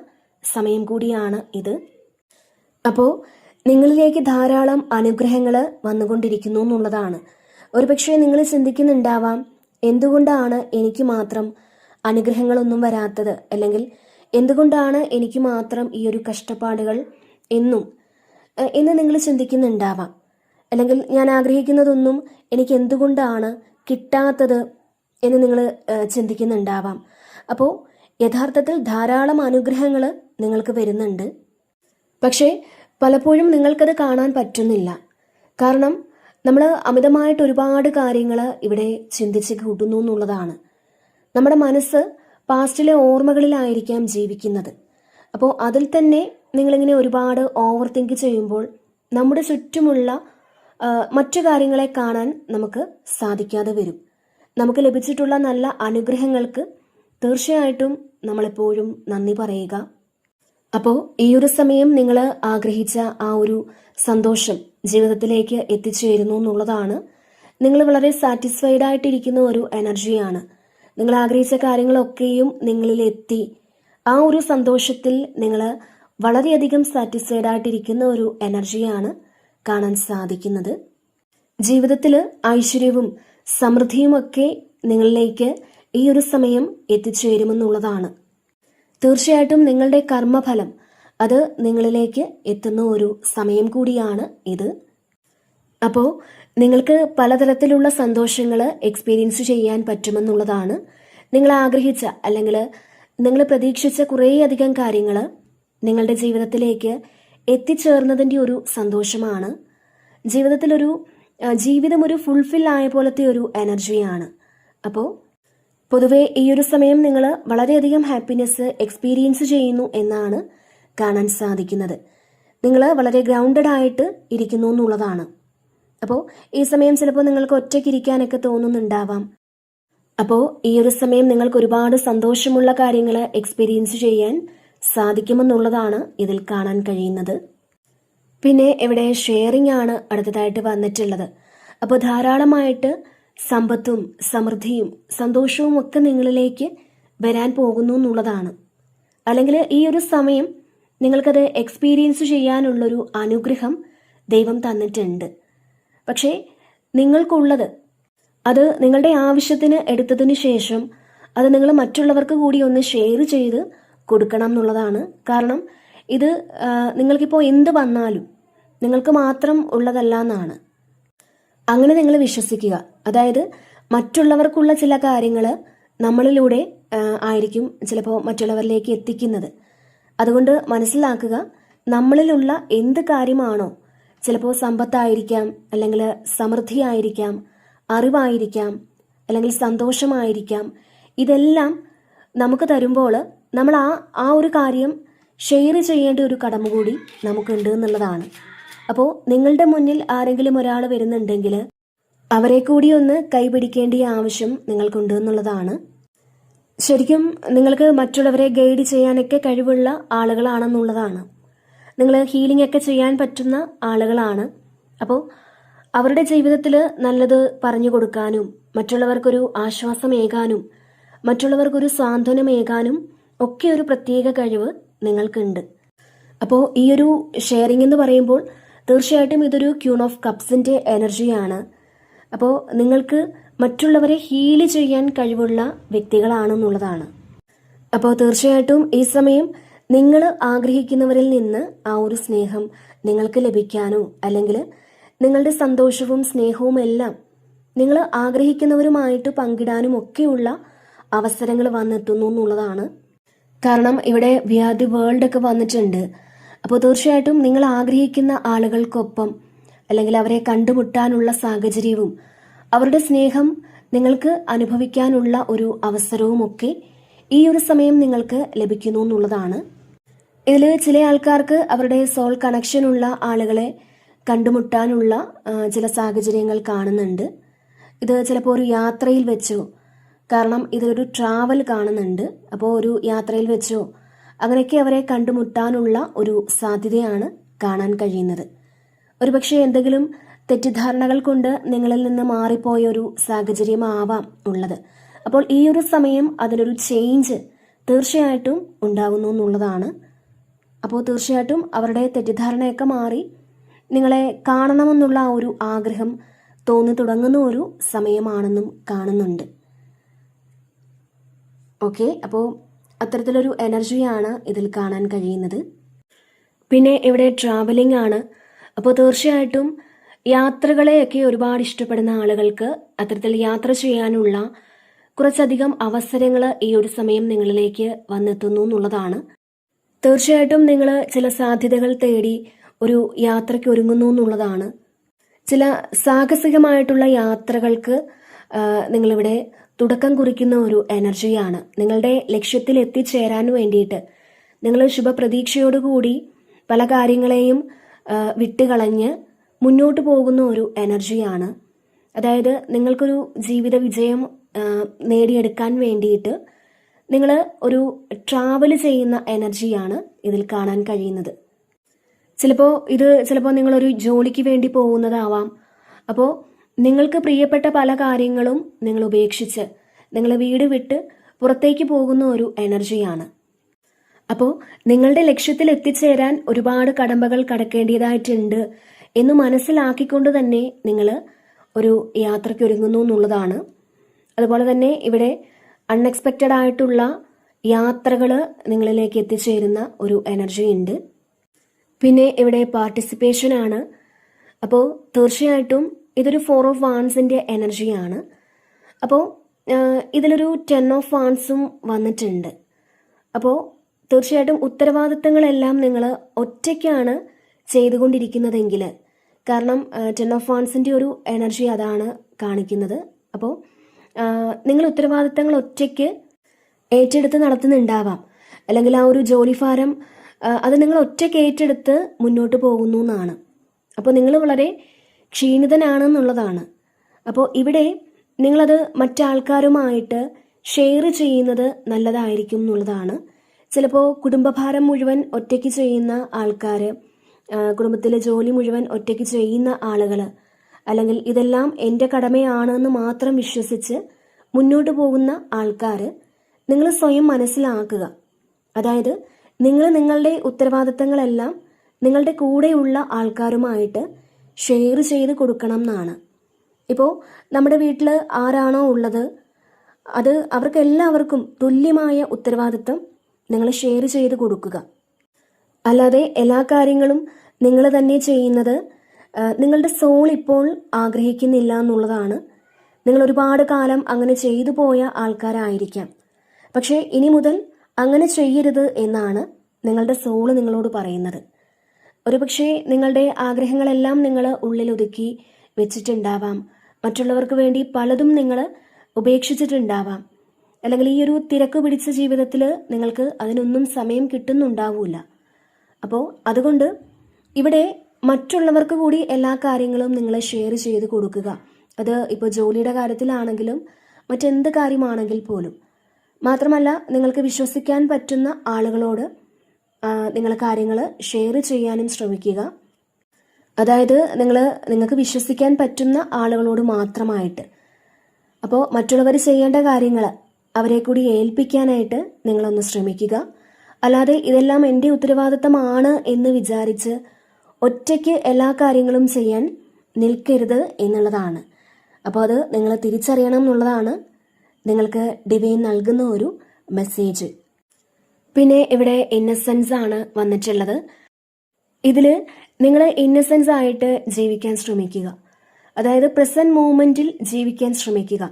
സമയം കൂടിയാണ് ഇത്. അപ്പോൾ നിങ്ങളിലേക്ക് ധാരാളം അനുഗ്രഹങ്ങൾ വന്നുകൊണ്ടിരിക്കുന്നു എന്നുള്ളതാണ്. ഒരുപക്ഷെ നിങ്ങൾ ചിന്തിക്കുന്നുണ്ടാവാം, എന്തുകൊണ്ടാണ് എനിക്ക് മാത്രം അനുഗ്രഹങ്ങളൊന്നും വരാത്തത്, അല്ലെങ്കിൽ എന്തുകൊണ്ടാണ് എനിക്ക് മാത്രം ഈ ഒരു കഷ്ടപ്പാടുകൾ എന്ന് നിങ്ങൾ ചിന്തിക്കുന്നുണ്ടാവാം. അല്ലെങ്കിൽ ഞാൻ ആഗ്രഹിക്കുന്നതൊന്നും എനിക്ക് എന്തുകൊണ്ടാണ് കിട്ടാത്തത് എന്ന് നിങ്ങൾ ചിന്തിക്കുന്നുണ്ടാവാം. അപ്പോൾ യഥാർത്ഥത്തിൽ ധാരാളം അനുഗ്രഹങ്ങൾ നിങ്ങൾക്ക് വരുന്നുണ്ട്. പക്ഷേ പലപ്പോഴും നിങ്ങൾക്കത് കാണാൻ പറ്റുന്നില്ല. കാരണം നമ്മൾ അമിതമായിട്ട് ഒരുപാട് കാര്യങ്ങൾ ഇവിടെ ചിന്തിച്ച് കൂട്ടുന്നു എന്നുള്ളതാണ്. നമ്മുടെ മനസ്സ് പാസ്റ്റിലെ ഓർമ്മകളിലായിരിക്കാം ജീവിക്കുന്നത്. അപ്പോൾ അതിൽ തന്നെ നിങ്ങളിങ്ങനെ ഒരുപാട് ഓവർ തിങ്ക് ചെയ്യുമ്പോൾ നമ്മുടെ ചുറ്റുമുള്ള മറ്റു കാര്യങ്ങളെ കാണാൻ നമുക്ക് സാധിക്കാതെ വരും. നമുക്ക് ലഭിച്ചിട്ടുള്ള നല്ല അനുഗ്രഹങ്ങൾക്ക് തീർച്ചയായിട്ടും നമ്മളെപ്പോഴും നന്ദി പറയുക. അപ്പോൾ ഈ ഒരു സമയം നിങ്ങൾ ആഗ്രഹിച്ച ആ ഒരു സന്തോഷം ജീവിതത്തിലേക്ക് എത്തിച്ചേരുന്നു എന്നുള്ളതാണ്. നിങ്ങൾ വളരെ സാറ്റിസ്ഫൈഡ് ആയിട്ടിരിക്കുന്ന ഒരു എനർജിയാണ്. നിങ്ങൾ ആഗ്രഹിച്ച കാര്യങ്ങളൊക്കെയും നിങ്ങളിലെത്തി. ആ ഒരു സന്തോഷത്തിൽ നിങ്ങൾ വളരെയധികം സാറ്റിസ്ഫൈഡ് ആയിട്ടിരിക്കുന്ന ഒരു എനർജിയാണ് കാണാൻ സാധിക്കുന്നത്. ജീവിതത്തിൽ ഐശ്വര്യവും സമൃദ്ധിയുമൊക്കെ നിങ്ങളിലേക്ക് ഈ ഒരു സമയം എത്തിച്ചേരുമെന്നുള്ളതാണ്. തീർച്ചയായിട്ടും നിങ്ങളുടെ കർമ്മഫലം അത് നിങ്ങളിലേക്ക് എത്തുന്ന ഒരു സമയം കൂടിയാണ് ഇത്. അപ്പോൾ നിങ്ങൾക്ക് പലതരത്തിലുള്ള സന്തോഷങ്ങൾ എക്സ്പീരിയൻസ് ചെയ്യാൻ പറ്റുമെന്നുള്ളതാണ്. നിങ്ങൾ ആഗ്രഹിച്ച, അല്ലെങ്കിൽ നിങ്ങൾ പ്രതീക്ഷിച്ച കുറേയധികം കാര്യങ്ങൾ നിങ്ങളുടെ ജീവിതത്തിലേക്ക് എത്തിച്ചേർന്നതിൻ്റെ ഒരു സന്തോഷമാണ്. ജീവിതം ഒരു ഫുൾഫിൽ ആയ പോലത്തെ ഒരു എനർജിയാണ്. അപ്പോൾ പൊതുവെ ഈ ഒരു സമയം നിങ്ങൾ വളരെയധികം ഹാപ്പിനെസ് എക്സ്പീരിയൻസ് ചെയ്യുന്നു എന്നാണ് കാണാൻ സാധിക്കുന്നത്. നിങ്ങൾ വളരെ ഗ്രൗണ്ടഡ് ആയിട്ട് ഇരിക്കുന്നു എന്നുള്ളതാണ്. അപ്പോൾ ഈ സമയം ചിലപ്പോൾ നിങ്ങൾക്ക് ഒറ്റയ്ക്ക് ഇരിക്കാനൊക്കെ തോന്നുന്നുണ്ടാവാം. അപ്പോൾ ഈ ഒരു സമയം നിങ്ങൾക്ക് ഒരുപാട് സന്തോഷമുള്ള കാര്യങ്ങൾ എക്സ്പീരിയൻസ് ചെയ്യാൻ സാധിക്കുമെന്നുള്ളതാണ് ഇതിൽ കാണാൻ കഴിയുന്നത്. പിന്നെ ഇവിടെ ഷെയറിംഗ് ആണ് അടുത്തതായിട്ട് വന്നിട്ടുള്ളത്. അപ്പോൾ ധാരാളമായിട്ട് സമ്പത്തും സമൃദ്ധിയും സന്തോഷവും ഒക്കെ നിങ്ങളിലേക്ക് വരാൻ പോകുന്നു എന്നുള്ളതാണ്. അല്ലെങ്കിൽ ഈ ഒരു സമയം നിങ്ങൾക്കത് എക്സ്പീരിയൻസ് ചെയ്യാനുള്ളൊരു അനുഗ്രഹം ദൈവം തന്നിട്ടുണ്ട്. പക്ഷേ നിങ്ങൾക്കുള്ളത് അത് നിങ്ങളുടെ ആവശ്യത്തിന് എടുത്തതിന് ശേഷം അത് നിങ്ങൾ മറ്റുള്ളവർക്ക് കൂടി ഒന്ന് ഷെയർ ചെയ്ത് കൊടുക്കണം എന്നുള്ളതാണ്. കാരണം ഇത് നിങ്ങൾക്കിപ്പോൾ എന്ത് വന്നാലും നിങ്ങൾക്ക് മാത്രം ഉള്ളതല്ല എന്നാണ്. അങ്ങനെ നിങ്ങൾ വിശ്വസിക്കുക. അതായത് മറ്റുള്ളവർക്കുള്ള ചില കാര്യങ്ങൾ നമ്മളിലൂടെ ആയിരിക്കും ചിലപ്പോൾ മറ്റുള്ളവരിലേക്ക് എത്തിക്കുന്നത്. അതുകൊണ്ട് മനസ്സിലാക്കുക, നമ്മളിലുള്ള എന്ത് കാര്യമാണോ, ചിലപ്പോൾ സമ്പത്തായിരിക്കാം, അല്ലെങ്കിൽ സമൃദ്ധിയായിരിക്കാം, അറിവായിരിക്കാം, അല്ലെങ്കിൽ സന്തോഷമായിരിക്കാം, ഇതെല്ലാം നമുക്ക് തരുമ്പോൾ നമ്മൾ ആ ഒരു കാര്യം ഷെയർ ചെയ്യേണ്ട ഒരു കടമ കൂടി നമുക്കുണ്ട് എന്നുള്ളതാണ്. അപ്പോൾ നിങ്ങളുടെ മുന്നിൽ ആരെങ്കിലും ഒരാൾ വരുന്നുണ്ടെങ്കിൽ അവരെ കൂടി ഒന്ന് കൈപിടിക്കേണ്ട ആവശ്യം നിങ്ങൾക്കുണ്ട് എന്നുള്ളതാണ്. ശരിക്കും നിങ്ങൾക്ക് മറ്റുള്ളവരെ ഗൈഡ് ചെയ്യാനൊക്കെ കഴിവുള്ള ആളുകളാണെന്നുള്ളതാണ്. നിങ്ങൾ ഹീലിംഗ് ഒക്കെ ചെയ്യാൻ പറ്റുന്ന ആളുകളാണ്. അപ്പോൾ അവരുടെ ജീവിതത്തിൽ നല്ലത് പറഞ്ഞു കൊടുക്കാനും മറ്റുള്ളവർക്കൊരു ആശ്വാസമേകാനും മറ്റുള്ളവർക്കൊരു സാന്ത്വനമേകാനും ഒക്കെ ഒരു പ്രത്യേക കഴിവ് നിങ്ങൾക്കുണ്ട്. അപ്പോൾ ഈ ഒരു ഷെയറിംഗ് എന്ന് പറയുമ്പോൾ തീർച്ചയായിട്ടും ഇതൊരു ക്യൂൺ ഓഫ് കപ്സിൻ്റെ എനർജിയാണ്. അപ്പോൾ നിങ്ങൾക്ക് മറ്റുള്ളവരെ ഹീല് ചെയ്യാൻ കഴിവുള്ള വ്യക്തികളാണെന്നുള്ളതാണ്. അപ്പോൾ തീർച്ചയായിട്ടും ഈ സമയം നിങ്ങൾ ആഗ്രഹിക്കുന്നവരിൽ നിന്ന് ആ ഒരു സ്നേഹം നിങ്ങൾക്ക് ലഭിക്കാനോ അല്ലെങ്കിൽ നിങ്ങളുടെ സന്തോഷവും സ്നേഹവും എല്ലാം നിങ്ങൾ ആഗ്രഹിക്കുന്നവരുമായിട്ട് പങ്കിടാനും ഒക്കെയുള്ള അവസരങ്ങൾ വന്നെത്തുന്നു എന്നുള്ളതാണ്. കാരണം ഇവിടെ വി ആർ ദി വേൾഡ് ഒക്കെ വന്നിട്ടുണ്ട്. അപ്പോൾ തീർച്ചയായിട്ടും നിങ്ങൾ ആഗ്രഹിക്കുന്ന ആളുകൾക്കൊപ്പം അല്ലെങ്കിൽ അവരെ കണ്ടുമുട്ടാനുള്ള സാഹചര്യവും അവരുടെ സ്നേഹം നിങ്ങൾക്ക് അനുഭവിക്കാനുള്ള ഒരു അവസരവുമൊക്കെ ഈ ഒരു സമയം നിങ്ങൾക്ക് ലഭിക്കുന്നു എന്നുള്ളതാണ്. ഇതിൽ ചില ആൾക്കാർക്ക് അവരുടെ സോൾ കണക്ഷനുള്ള ആളുകളെ കണ്ടുമുട്ടാനുള്ള ചില സാഹചര്യങ്ങൾ കാണുന്നുണ്ട്. ഇത് ചിലപ്പോൾ ഒരു യാത്രയിൽ വെച്ചോ, കാരണം ഇതൊരു ട്രാവൽ കാണുന്നുണ്ട്. അപ്പോൾ ഒരു യാത്രയിൽ വെച്ചോ അങ്ങനെയൊക്കെ അവരെ കണ്ടുമുട്ടാനുള്ള ഒരു സാധ്യതയാണ് കാണാൻ കഴിയുന്നത്. ഒരുപക്ഷെ എന്തെങ്കിലും തെറ്റിദ്ധാരണകൾ കൊണ്ട് നിങ്ങളിൽ നിന്ന് മാറിപ്പോയ ഒരു സാഹചര്യമാവാം ഉള്ളത്. അപ്പോൾ ഈ ഒരു സമയം അതിനൊരു ചേഞ്ച് തീർച്ചയായിട്ടും ഉണ്ടാകുന്നു എന്നുള്ളതാണ്. അപ്പോൾ തീർച്ചയായിട്ടും അവരുടെ തെറ്റിദ്ധാരണയൊക്കെ മാറി നിങ്ങളെ കാണണമെന്നുള്ള ആ ഒരു ആഗ്രഹം തോന്നി തുടങ്ങുന്ന ഒരു സമയമാണെന്നും കാണുന്നുണ്ട്. ഓക്കെ, അപ്പോൾ അത്തരത്തിലൊരു എനർജിയാണ് ഇതിൽ കാണാൻ കഴിയുന്നത്. പിന്നെ ഇവിടെ ട്രാവലിംഗ് ആണ്. അപ്പോൾ തീർച്ചയായിട്ടും യാത്രകളെയൊക്കെ ഒരുപാട് ഇഷ്ടപ്പെടുന്ന ആളുകൾക്ക് അത്തരത്തിൽ യാത്ര ചെയ്യാനുള്ള കുറച്ചധികം അവസരങ്ങൾ ഈ ഒരു സമയം നിങ്ങളിലേക്ക് വന്നെത്തുന്നു എന്നുള്ളതാണ്. തീർച്ചയായിട്ടും നിങ്ങൾ ചില സാധ്യതകൾ തേടി ഒരു യാത്രയ്ക്ക് ഒരുങ്ങുന്നു എന്നുള്ളതാണ്. ചില സാഹസികമായിട്ടുള്ള യാത്രകൾക്ക് നിങ്ങളിവിടെ തുടക്കം കുറിക്കുന്ന ഒരു എനർജിയാണ്. നിങ്ങളുടെ ലക്ഷ്യത്തിൽ എത്തിച്ചേരാൻ വേണ്ടിയിട്ട് നിങ്ങൾ ശുഭപ്രതീക്ഷയോടുകൂടി പല കാര്യങ്ങളെയും വിട്ടുകളഞ്ഞ് മുന്നോട്ട് പോകുന്ന ഒരു എനർജിയാണ്. അതായത് നിങ്ങൾക്കൊരു ജീവിത വിജയം നേടിയെടുക്കാൻ വേണ്ടിയിട്ട് നിങ്ങൾ ഒരു ട്രാവൽ ചെയ്യുന്ന എനർജിയാണ് ഇതിൽ കാണാൻ കഴിയുന്നത്. ചിലപ്പോൾ നിങ്ങളൊരു ജോലിക്ക് വേണ്ടി പോകുന്നതാവാം. അപ്പോൾ നിങ്ങൾക്ക് പ്രിയപ്പെട്ട പല കാര്യങ്ങളും നിങ്ങൾ ഉപേക്ഷിച്ച് നിങ്ങൾ വീട് വിട്ട് പുറത്തേക്ക് പോകുന്ന ഒരു എനർജിയാണ്. അപ്പോൾ നിങ്ങളുടെ ലക്ഷ്യത്തിൽ എത്തിച്ചേരാൻ ഒരുപാട് കടമ്പകൾ കടക്കേണ്ടതായിട്ടുണ്ട് എന്ന് മനസ്സിലാക്കിക്കൊണ്ട് തന്നെ നിങ്ങൾ ഒരു യാത്രയ്ക്ക് ഒരുങ്ങുന്നു എന്നുള്ളതാണ്. അതുപോലെ തന്നെ ഇവിടെ അൺഎക്സ്പെക്റ്റഡ് ആയിട്ടുള്ള യാത്രകൾ നിങ്ങളിലേക്ക് എത്തിച്ചേരുന്ന ഒരു എനർജി ഉണ്ട്. പിന്നെ ഇവിടെ പാർട്ടിസിപ്പേഷൻ ആണ്. അപ്പോൾ തീർച്ചയായിട്ടും ഇതൊരു 4 ഓഫ് വാൻസിൻ്റെ എനർജിയാണ്. അപ്പോൾ ഇതിലൊരു 10 ഓഫ് വാൻസും വന്നിട്ടുണ്ട്. അപ്പോൾ തീർച്ചയായിട്ടും ഉത്തരവാദിത്തങ്ങളെല്ലാം നിങ്ങൾ ഒറ്റയ്ക്കാണ് ചെയ്തുകൊണ്ടിരിക്കുന്നതെങ്കിൽ, കാരണം 10 ഓഫ് വാൻസിൻ്റെ ഒരു എനർജി അതാണ് കാണിക്കുന്നത്. അപ്പോൾ നിങ്ങൾ ഉത്തരവാദിത്തങ്ങൾ ഒറ്റയ്ക്ക് ഏറ്റെടുത്ത് നടത്തുന്നുണ്ടാവാം. അല്ലെങ്കിൽ ആ ഒരു ജോലിഭാരം അത് നിങ്ങൾ ഒറ്റയ്ക്ക് ഏറ്റെടുത്ത് മുന്നോട്ട് പോകുന്നു എന്നാണ്. അപ്പോൾ നിങ്ങൾ വളരെ ക്ഷീണിതനാണെന്നുള്ളതാണ്. അപ്പോൾ ഇവിടെ നിങ്ങളത് മറ്റാൾക്കാരുമായിട്ട് ഷെയർ ചെയ്യുന്നത് നല്ലതായിരിക്കും എന്നുള്ളതാണ്. ചിലപ്പോൾ കുടുംബഭാരം മുഴുവൻ ഒറ്റയ്ക്ക് ചെയ്യുന്ന ആൾക്കാർ, കുടുംബത്തിലെ ജോലി മുഴുവൻ ഒറ്റയ്ക്ക് ചെയ്യുന്ന ആളുകൾ, അല്ലെങ്കിൽ ഇതെല്ലാം എൻ്റെ കടമയാണെന്ന് മാത്രം വിശ്വസിച്ച് മുന്നോട്ട് പോകുന്ന ആൾക്കാർ, നിങ്ങൾ സ്വയം മനസ്സിലാക്കുക. അതായത് നിങ്ങൾ നിങ്ങളുടെ ഉത്തരവാദിത്തങ്ങളെല്ലാം നിങ്ങളുടെ കൂടെയുള്ള ആൾക്കാരുമായിട്ട് ഷെയർ ചെയ്ത് കൊടുക്കണം എന്നാണ്. ഇപ്പോൾ നമ്മുടെ വീട്ടിൽ ആരാണോ ഉള്ളത് അത് അവർക്കെല്ലാവർക്കും തുല്യമായ ഉത്തരവാദിത്തം നിങ്ങൾ ഷെയർ ചെയ്ത് കൊടുക്കുക. അല്ലാതെ എല്ലാ കാര്യങ്ങളും നിങ്ങൾ തന്നെ ചെയ്യുന്നത് നിങ്ങളുടെ സോൾ ഇപ്പോൾ ആഗ്രഹിക്കുന്നില്ല എന്നുള്ളതാണ്. നിങ്ങൾ ഒരുപാട് കാലം അങ്ങനെ ചെയ്തു പോയ ആൾക്കാരായിരിക്കാം. പക്ഷേ ഇനി മുതൽ അങ്ങനെ ചെയ്യരുത് എന്നാണ് നിങ്ങളുടെ സോള് നിങ്ങളോട് പറയുന്നത്. ഒരുപക്ഷെ നിങ്ങളുടെ ആഗ്രഹങ്ങളെല്ലാം നിങ്ങൾ ഉള്ളിലൊതുക്കി വെച്ചിട്ടുണ്ടാവാം. മറ്റുള്ളവർക്ക് വേണ്ടി പലതും നിങ്ങൾ ഉപേക്ഷിച്ചിട്ടുണ്ടാവാം. അല്ലെങ്കിൽ ഈ ഒരു തിരക്ക് പിടിച്ച ജീവിതത്തിൽ നിങ്ങൾക്ക് അതിനൊന്നും സമയം കിട്ടുന്നുണ്ടാവില്ല. അപ്പോൾ അതുകൊണ്ട് ഇവിടെ മറ്റുള്ളവർക്ക് കൂടി എല്ലാ കാര്യങ്ങളും നിങ്ങൾ ഷെയർ ചെയ്ത് കൊടുക്കുക. അത് ഇപ്പോൾ ജോലിയുടെ കാര്യത്തിലാണെങ്കിലും മറ്റെന്ത് കാര്യമാണെങ്കിൽ പോലും. മാത്രമല്ല നിങ്ങൾക്ക് വിശ്വസിക്കാൻ പറ്റുന്ന ആളുകളോട് നിങ്ങൾ കാര്യങ്ങൾ ഷെയർ ചെയ്യാനും ശ്രമിക്കുക. അതായത് നിങ്ങൾക്ക് വിശ്വസിക്കാൻ പറ്റുന്ന ആളുകളോട് മാത്രമായിട്ട്. അപ്പോൾ മറ്റുള്ളവർ ചെയ്യേണ്ട കാര്യങ്ങൾ അവരെ കൂടി ഏൽപ്പിക്കാനായിട്ട് നിങ്ങളൊന്ന് ശ്രമിക്കുക. അല്ലാതെ ഇതെല്ലാം എൻ്റെ ഉത്തരവാദിത്തമാണ് എന്ന് വിചാരിച്ച് ഒറ്റയ്ക്ക് എല്ലാ കാര്യങ്ങളും ചെയ്യാൻ നിൽക്കരുത് എന്നുള്ളതാണ്. അപ്പോൾ അത് നിങ്ങൾ തിരിച്ചറിയണം എന്നുള്ളതാണ് നിങ്ങൾക്ക് ഡിവൈൻ നൽകുന്ന ഒരു മെസ്സേജ്. പിന്നെ ഇവിടെ ഇന്നസെൻസ് ആണ് വന്നിട്ടുള്ളത്. ഇതിൽ നിങ്ങൾ ഇന്നസെൻസ് ആയിട്ട് ജീവിക്കാൻ ശ്രമിക്കുക. അതായത് പ്രസന്റ് മൂമെന്റിൽ ജീവിക്കാൻ ശ്രമിക്കുക.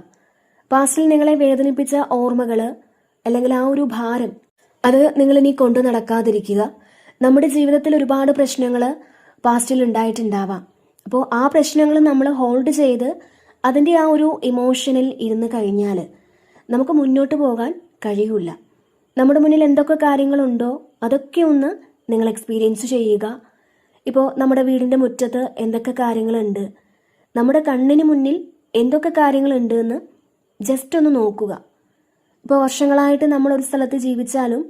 പാസ്റ്റിൽ നിങ്ങളെ വേദനിപ്പിച്ച ഓർമ്മകൾ അല്ലെങ്കിൽ ആ ഒരു ഭാരം അത് നിങ്ങളിനി കൊണ്ടു നടക്കാതിരിക്കുക. നമ്മുടെ ജീവിതത്തിൽ ഒരുപാട് പ്രശ്നങ്ങൾ പാസ്റ്റിൽ ഉണ്ടായിട്ടുണ്ടാവാം. അപ്പോൾ ആ പ്രശ്നങ്ങൾ നമ്മൾ ഹോൾഡ് ചെയ്ത് അതിൻ്റെ ആ ഒരു ഇമോഷനിൽ ഇരുന്ന് കഴിഞ്ഞാൽ നമുക്ക് മുന്നോട്ട് പോകാൻ കഴിയില്ല. നമ്മുടെ മുന്നിൽ എന്തൊക്കെ കാര്യങ്ങളുണ്ടോ അതൊക്കെ ഒന്ന് നിങ്ങൾ എക്സ്പീരിയൻസ് ചെയ്യുക. ഇപ്പോൾ നമ്മുടെ വീടിൻ്റെ മുറ്റത്ത് എന്തൊക്കെ കാര്യങ്ങളുണ്ട്, നമ്മുടെ കണ്ണിന് മുന്നിൽ എന്തൊക്കെ കാര്യങ്ങളുണ്ട് എന്ന് ജസ്റ്റ് ഒന്ന് നോക്കുക. ഇപ്പോൾ വർഷങ്ങളായിട്ട് നമ്മളൊരു സ്ഥലത്ത് ജീവിച്ചാലും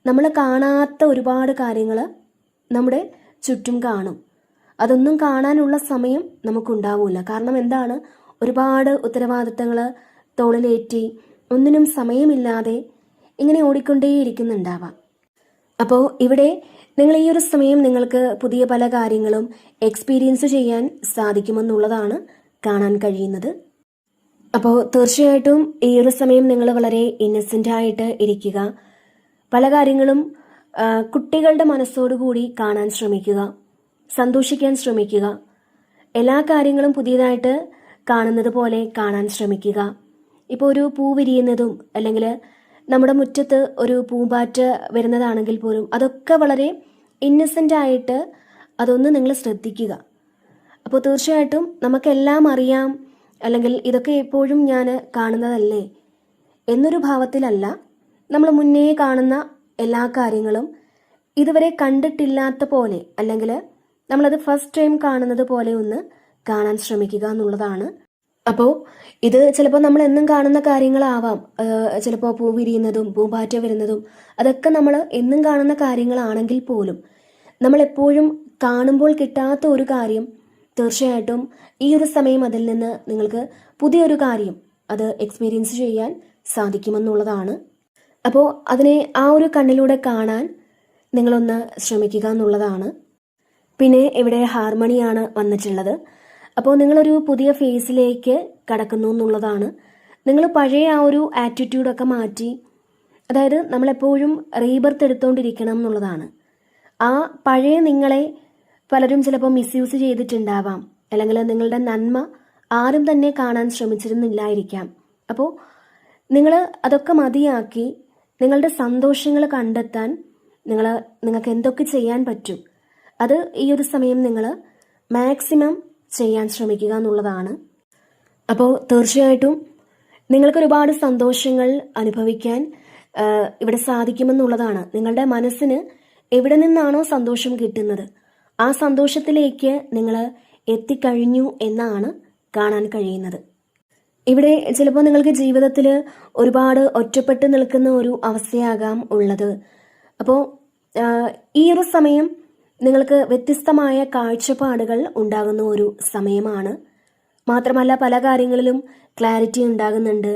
നമ്മൾ കാണാത്ത ഒരുപാട് കാര്യങ്ങൾ നമ്മുടെ ചുറ്റും കാണും. അതൊന്നും കാണാനുള്ള സമയം നമുക്കുണ്ടാവില്ല. കാരണം എന്താണ്, ഒരുപാട് ഉത്തരവാദിത്തങ്ങൾ തോളിലേറ്റി ഒന്നിനും സമയമില്ലാതെ ഇങ്ങനെ ഓടിക്കൊണ്ടേയിരിക്കുന്നുണ്ടാവാം. അപ്പോൾ ഇവിടെ നിങ്ങൾ ഈ ഒരു സമയം നിങ്ങൾക്ക് പുതിയ പല കാര്യങ്ങളും എക്സ്പീരിയൻസ് ചെയ്യാൻ സാധിക്കുമെന്നുള്ളതാണ് കാണാൻ കഴിയുന്നത്. അപ്പോൾ തീർച്ചയായിട്ടും ഈ ഒരു സമയം നിങ്ങൾ വളരെ ഇന്നസെൻ്റ് ആയിട്ട് ഇരിക്കുക. പല കാര്യങ്ങളും കുട്ടികളുടെ മനസ്സോടുകൂടി കാണാൻ ശ്രമിക്കുക, സന്തോഷിക്കാൻ ശ്രമിക്കുക. എല്ലാ കാര്യങ്ങളും പുതിയതായിട്ട് കാണുന്നത് പോലെ കാണാൻ ശ്രമിക്കുക. ഇപ്പോൾ ഒരു പൂ വിരിയുന്നതും അല്ലെങ്കിൽ നമ്മുടെ മുറ്റത്ത് ഒരു പൂമ്പാറ്റ വരുന്നതാണെങ്കിൽ പോലും അതൊക്കെ വളരെ ഇന്നസെൻ്റ് ആയിട്ട് അതൊന്ന് നിങ്ങൾ ശ്രദ്ധിക്കുക. അപ്പോൾ തീർച്ചയായിട്ടും നമുക്കെല്ലാം അറിയാം, അല്ലെങ്കിൽ ഇതൊക്കെ എപ്പോഴും ഞാൻ കാണുന്നതല്ലേ എന്നൊരു ഭാവത്തിലല്ല, നമ്മൾ മുന്നേ കാണുന്ന എല്ലാ കാര്യങ്ങളും ഇതുവരെ കണ്ടിട്ടില്ലാത്ത പോലെ, അല്ലെങ്കിൽ നമ്മളത് ഫസ്റ്റ് ടൈം കാണുന്നത് പോലെ ഒന്ന് കാണാൻ ശ്രമിക്കുക എന്നുള്ളതാണ്. അപ്പോൾ ഇത് ചിലപ്പോൾ നമ്മൾ എന്നും കാണുന്ന കാര്യങ്ങളാവാം. ചിലപ്പോൾ പൂ വിരിയുന്നതും പൂമ്പാറ്റ വരുന്നതും അതൊക്കെ നമ്മൾ എന്നും കാണുന്ന കാര്യങ്ങളാണെങ്കിൽ പോലും നമ്മളെപ്പോഴും കാണുമ്പോൾ കിട്ടാത്ത ഒരു കാര്യം തീർച്ചയായിട്ടും ഈ ഒരു സമയം അതിൽ നിന്ന് നിങ്ങൾക്ക് പുതിയൊരു കാര്യം അത് എക്സ്പീരിയൻസ് ചെയ്യാൻ സാധിക്കുമെന്നുള്ളതാണ്. അപ്പോൾ അതിനെ ആ ഒരു കണ്ണിലൂടെ കാണാൻ നിങ്ങളൊന്ന് ശ്രമിക്കുക എന്നുള്ളതാണ്. പിന്നെ ഇവിടെ ഹാർമണിയാണ് വന്നിട്ടുള്ളത്. അപ്പോൾ നിങ്ങളൊരു പുതിയ ഫേസിലേക്ക് കടക്കുന്നു എന്നുള്ളതാണ്. നിങ്ങൾ പഴയ ആ ഒരു ആറ്റിറ്റ്യൂഡൊക്കെ മാറ്റി, അതായത് നമ്മളെപ്പോഴും റീബർത്ത് എടുത്തുകൊണ്ടിരിക്കണം എന്നുള്ളതാണ്. ആ പഴയ നിങ്ങളെ പലരും ചിലപ്പോൾ മിസ്യൂസ് ചെയ്തിട്ടുണ്ടാവാം, അല്ലെങ്കിൽ നിങ്ങളുടെ നന്മ ആരും തന്നെ കാണാൻ ശ്രമിച്ചിരുന്നില്ലായിരിക്കാം. അപ്പോൾ നിങ്ങൾ അതൊക്കെ മതിയാക്കി നിങ്ങളുടെ സന്തോഷങ്ങൾ കണ്ടെത്താൻ നിങ്ങൾക്ക് എന്തൊക്കെ ചെയ്യാൻ പറ്റും അത് ഈ ഒരു സമയം നിങ്ങൾ മാക്സിമം ചെയ്യാൻ ശ്രമിക്കുക എന്നുള്ളതാണ്. അപ്പോൾ തീർച്ചയായിട്ടും നിങ്ങൾക്ക് ഒരുപാട് സന്തോഷങ്ങൾ അനുഭവിക്കാൻ ഇവിടെ സാധിക്കുമെന്നുള്ളതാണ്. നിങ്ങളുടെ മനസ്സിന് എവിടെ നിന്നാണോ സന്തോഷം കിട്ടുന്നത് ആ സന്തോഷത്തിലേക്ക് നിങ്ങൾ എത്തിക്കഴിഞ്ഞു എന്നാണ് കാണാൻ കഴിയുന്നത്. ഇവിടെ ചിലപ്പോൾ നിങ്ങൾക്ക് ജീവിതത്തിൽ ഒരുപാട് ഒറ്റപ്പെട്ട് നിൽക്കുന്ന ഒരു അവസ്ഥയാകാം ഉള്ളത്. അപ്പോൾ ഈ ഒരു സമയം നിങ്ങൾക്ക് വ്യത്യസ്തമായ കാഴ്ചപ്പാടുകൾ ഉണ്ടാകുന്ന ഒരു സമയമാണ്. മാത്രമല്ല പല കാര്യങ്ങളിലും ക്ലാരിറ്റി ഉണ്ടാകുന്നുണ്ട്.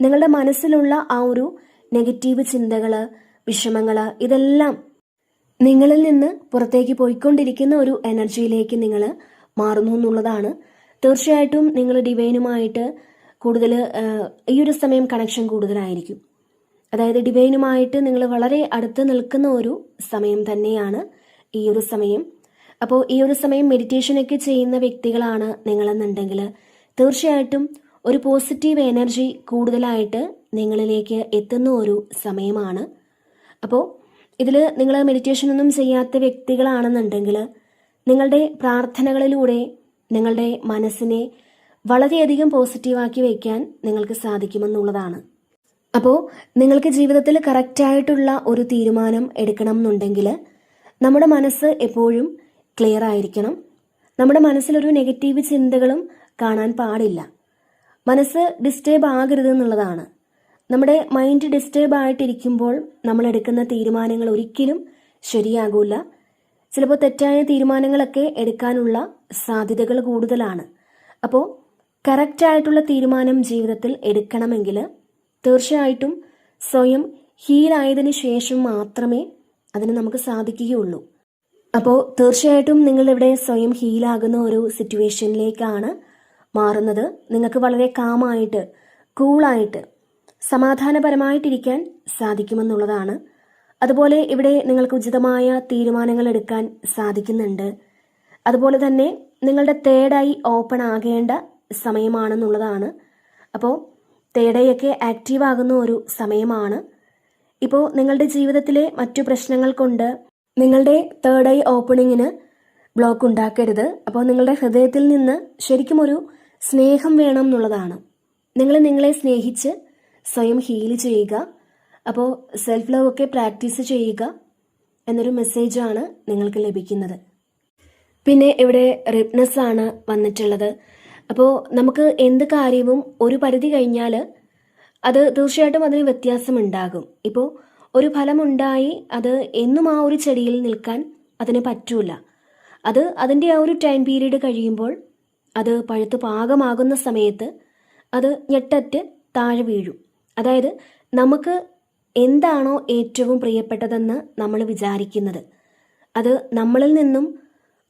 നിങ്ങളുടെ മനസ്സിലുള്ള ആ ഒരു നെഗറ്റീവ് ചിന്തകൾ, വിഷമങ്ങൾ ഇതെല്ലാം നിങ്ങളിൽ നിന്ന് പുറത്തേക്ക് പോയിക്കൊണ്ടിരിക്കുന്ന ഒരു എനർജിയിലേക്ക് നിങ്ങൾ മാറുന്നു എന്നുള്ളതാണ്. തീർച്ചയായിട്ടും നിങ്ങൾ ഡിവൈനുമായിട്ട് കൂടുതൽ ഈ ഒരു സമയം കണക്ഷൻ കൂടുതലായിരിക്കും. അതായത് ഡിവൈനുമായിട്ട് നിങ്ങൾ വളരെ അടുത്ത് നിൽക്കുന്ന ഒരു സമയം തന്നെയാണ് ഈ ഒരു സമയം. അപ്പോൾ ഈ ഒരു സമയം മെഡിറ്റേഷനൊക്കെ ചെയ്യുന്ന വ്യക്തികളാണ് നിങ്ങളെന്നുണ്ടെങ്കിൽ തീർച്ചയായിട്ടും ഒരു പോസിറ്റീവ് എനർജി കൂടുതലായിട്ട് നിങ്ങളിലേക്ക് എത്തുന്ന ഒരു സമയമാണ്. അപ്പോൾ ഇതിൽ നിങ്ങൾ മെഡിറ്റേഷനൊന്നും ചെയ്യാത്ത വ്യക്തികളാണെന്നുണ്ടെങ്കിൽ നിങ്ങളുടെ പ്രാർത്ഥനകളിലൂടെ നിങ്ങളുടെ മനസ്സിനെ വളരെയധികം പോസിറ്റീവാക്കി വയ്ക്കാൻ നിങ്ങൾക്ക് സാധിക്കുമെന്നുള്ളതാണ്. അപ്പോൾ നിങ്ങൾക്ക് ജീവിതത്തിൽ കറക്റ്റായിട്ടുള്ള ഒരു തീരുമാനം എടുക്കണം എന്നുണ്ടെങ്കിൽ നമ്മുടെ മനസ്സ് എപ്പോഴും ക്ലിയർ ആയിരിക്കണം. നമ്മുടെ മനസ്സിലൊരു നെഗറ്റീവ് ചിന്തകളും കാണാൻ പാടില്ല. മനസ്സ് ഡിസ്റ്റേബ് ആകരുത് എന്നുള്ളതാണ്. നമ്മുടെ മൈൻഡ് ഡിസ്റ്റേബ് ആയിട്ടിരിക്കുമ്പോൾ നമ്മൾ എടുക്കുന്ന തീരുമാനങ്ങൾ ഒരിക്കലും ശരിയാകൂല. ചിലപ്പോൾ തെറ്റായ തീരുമാനങ്ങളൊക്കെ എടുക്കാനുള്ള സാധ്യതകൾ കൂടുതലാണ്. അപ്പോൾ കറക്റ്റായിട്ടുള്ള തീരുമാനം ജീവിതത്തിൽ എടുക്കണമെങ്കിൽ തീർച്ചയായിട്ടും സ്വയം ഹീലായതിനു ശേഷം മാത്രമേ അതിന് നമുക്ക് സാധിക്കുകയുള്ളൂ. അപ്പോൾ തീർച്ചയായിട്ടും നിങ്ങളിവിടെ സ്വയം ഹീലാകുന്ന ഒരു സിറ്റുവേഷനിലേക്കാണ് മാറുന്നത്. നിങ്ങൾക്ക് വളരെ കാമായിട്ട്, കൂളായിട്ട്, സമാധാനപരമായിട്ടിരിക്കാൻ സാധിക്കുമെന്നുള്ളതാണ്. അതുപോലെ ഇവിടെ നിങ്ങൾക്ക് ഉചിതമായ തീരുമാനങ്ങൾ എടുക്കാൻ സാധിക്കുന്നുണ്ട്. അതുപോലെ തന്നെ നിങ്ങളുടെ തേർഡ് ഐ ഓപ്പൺ ആകേണ്ട സമയമാണെന്നുള്ളതാണ്. അപ്പോൾ തേർഡ് ഐ ഒക്കെ ആക്റ്റീവ് ആകുന്ന ഒരു സമയമാണ്. ഇപ്പോൾ നിങ്ങളുടെ ജീവിതത്തിലെ മറ്റു പ്രശ്നങ്ങൾ കൊണ്ട് നിങ്ങളുടെ തേർഡ് ഐ ഓപ്പണിങ്ങിന് ബ്ലോക്ക് ഉണ്ടാക്കരുത്. അപ്പോൾ നിങ്ങളുടെ ഹൃദയത്തിൽ നിന്ന് ശരിക്കും ഒരു സ്നേഹം വേണം എന്നുള്ളതാണ്. നിങ്ങൾ നിങ്ങളെ സ്നേഹിച്ച് സ്വയം ഹീൽ ചെയ്യുക. അപ്പോൾ സെൽഫ് ലവ് ഒക്കെ പ്രാക്ടീസ് ചെയ്യുക എന്നൊരു മെസ്സേജാണ് നിങ്ങൾക്ക് ലഭിക്കുന്നത്. പിന്നെ ഇവിടെ റിപ്നെസ് ആണ് വന്നിട്ടുള്ളത്. അപ്പോൾ നമുക്ക് എന്ത് കാര്യവും ഒരു പരിധി കഴിഞ്ഞാൽ അത് തീർച്ചയായിട്ടും അതിന് വ്യത്യാസമുണ്ടാകും. ഇപ്പോൾ ഒരു ഫലമുണ്ടായി അത് എന്നും ആ ഒരു ചെടിയിൽ നിൽക്കാൻ അതിന് പറ്റൂല. അത് അതിൻ്റെ ആ ഒരു ടൈം പീരീഡ് കഴിയുമ്പോൾ അത് പഴുത്ത് പാകമാകുന്ന സമയത്ത് അത് ഞെട്ടറ്റ് താഴെ വീഴും. അതായത് നമുക്ക് എന്താണോ ഏറ്റവും പ്രിയപ്പെട്ടതെന്ന് നമ്മൾ വിചാരിക്കുന്നത് അത് നമ്മളിൽ നിന്നും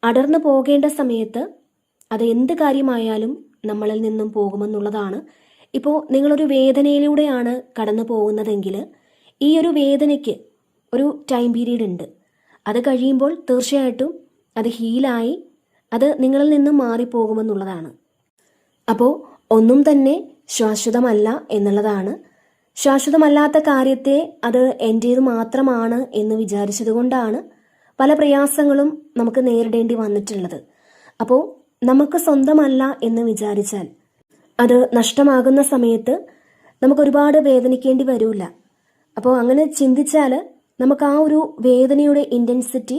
അടർന്നു പോകേണ്ട സമയത്ത് അത് എന്ത് കാര്യമായാലും നമ്മളിൽ നിന്നും പോകുമെന്നുള്ളതാണ്. ഇപ്പോൾ നിങ്ങളൊരു വേദനയിലൂടെയാണ് കടന്നു പോകുന്നതെങ്കിൽ ഈ ഒരു വേദനയ്ക്ക് ഒരു ടൈം പീരീഡ് ഉണ്ട്. അത് കഴിയുമ്പോൾ തീർച്ചയായിട്ടും അത് ഹീലായി അത് നിങ്ങളിൽ നിന്നും മാറിപ്പോകുമെന്നുള്ളതാണ്. അപ്പോൾ ഒന്നും തന്നെ ശാശ്വതമല്ല എന്നുള്ളതാണ്. ശാശ്വതമല്ലാത്ത കാര്യത്തെ അത് എൻ്റേത് മാത്രമാണ് എന്ന് വിചാരിച്ചതുകൊണ്ടാണ് പല പ്രയാസങ്ങളും നമുക്ക് നേരിടേണ്ടി വന്നിട്ടുള്ളത്. അപ്പോൾ നമുക്ക് സ്വന്തമല്ല എന്ന് വിചാരിച്ചാൽ അത് നഷ്ടമാകുന്ന സമയത്ത് നമുക്കൊരുപാട് വേദനിക്കേണ്ടി വരില്ല. അപ്പോൾ അങ്ങനെ ചിന്തിച്ചാൽ നമുക്ക് ആ ഒരു വേദനയുടെ ഇൻറ്റൻസിറ്റി